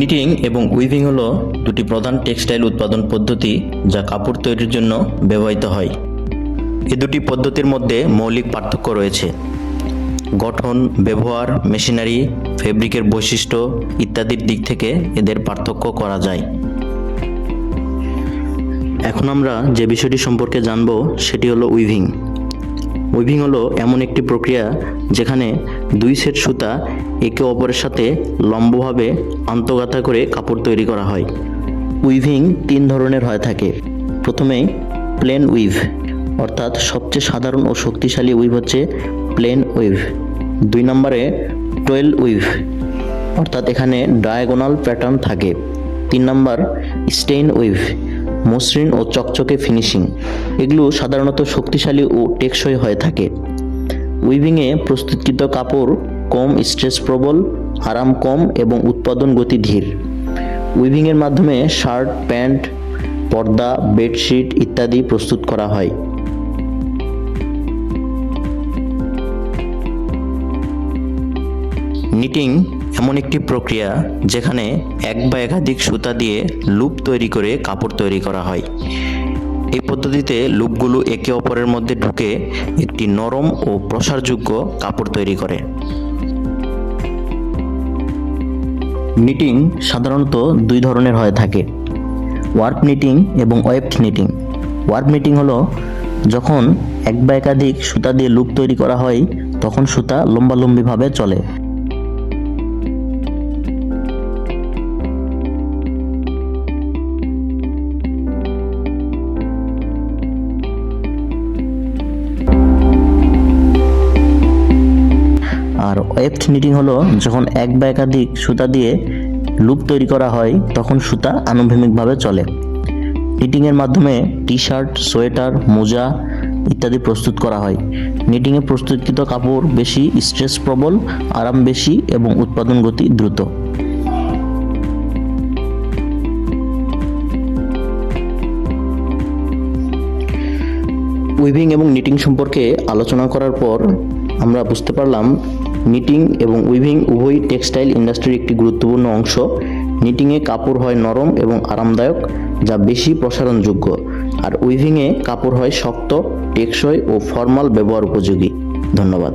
Knitting এবং weaving হলো দুটি প্রধান টেক্সটাইল উৎপাদন পদ্ধতি যা কাপড় তৈরির জন্য ব্যবহৃত হয়। এই দুটি পদ্ধতির মধ্যে মৌলিক পার্থক্য রয়েছে। গঠন, ব্যবহার, মেশিনারি, ফেব্রিকের বৈশিষ্ট্য ইত্যাদির দিক থেকে এদের পার্থক্য করা যায়। এখন আমরা যে বিষয়টি সম্পর্কে জানব সেটি হলো উইভিং। উইভিং হলো এমন একটি প্রক্রিয়া যেখানে দুই সেট সুতা একে অপরের সাথে লম্বভাবে আন্তঃগাঁথা করে কাপড় তৈরি করা হয়। উইভিং তিন ধরনের হয়ে থাকে। প্রথমে প্লেন উইভ, অর্থাৎ সবচেয়ে সাধারণ ও শক্তিশালী উইভ হচ্ছে প্লেন উইভ। দুই নম্বরে টোয়েল উইভ, অর্থাৎ এখানে ডায়াগোনাল প্যাটার্ন থাকে। তিন নম্বর স্টেইন উইভ, মসৃণ ও চকচকে ফিনিশিং। এগুলো সাধারণত শক্তিশালী ও টেকসই হয়ে থাকে। উইভিংয়ে প্রস্তুতকৃত কাপড় কম স্ট্রেস প্রবল, আরাম কম এবং উৎপাদন গতি ধীর। উইভিংয়ের মাধ্যমে শার্ট, প্যান্ট, পর্দা, বেডশিট ইত্যাদি প্রস্তুত করা হয়। নিটিং এমন একটি প্রক্রিয়া যেখানে এক বা একাধিক সুতা দিয়ে লুপ তৈরি করে কাপড় তৈরি করা হয়। এই পদ্ধতিতে লুপগুলো একে অপরের মধ্যে ঢুকে একটি নরম ও প্রসারযোগ্য কাপড় তৈরি করে। নিটিং সাধারণত দুই ধরনের হয়ে থাকে, ওয়ার্প নিটিং এবং ওয়েভড নিটিং। ওয়ার্প নিটিং হলো যখন এক বা একাধিক সুতা দিয়ে লুপ তৈরি করা হয় তখন সুতা লম্বালম্বিভাবে চলে। আর ওয়েভড নিটিং হলো যখন এক বা একাধিক সুতা দিয়ে লুপ তৈরি করা হয় তখন সুতা আনুভূমিকভাবে চলে। নিটিংয়ের মাধ্যমে টি শার্ট, সোয়েটার, মোজা ইত্যাদি প্রস্তুত করা হয়। নিটিংয়ে প্রস্তুতকৃত কাপড় বেশি স্ট্রেস প্রবল, আরাম বেশি এবং উৎপাদন গতি দ্রুত। উইভিং এবং নিটিং সম্পর্কে আলোচনা করার পর আমরা বুঝতে পারলাম নিটিং এবং উইভিং উভয়ই টেক্সটাইল ইন্ডাস্ট্রির একটি গুরুত্বপূর্ণ অংশ। নিটিংয়ে কাপড় হয় নরম এবং আরামদায়ক যা বেশি প্রসারণযোগ্য, আর উইভিংয়ে কাপড় হয় শক্ত, টেকসই ও ফর্মাল ব্যবহার উপযোগী। ধন্যবাদ।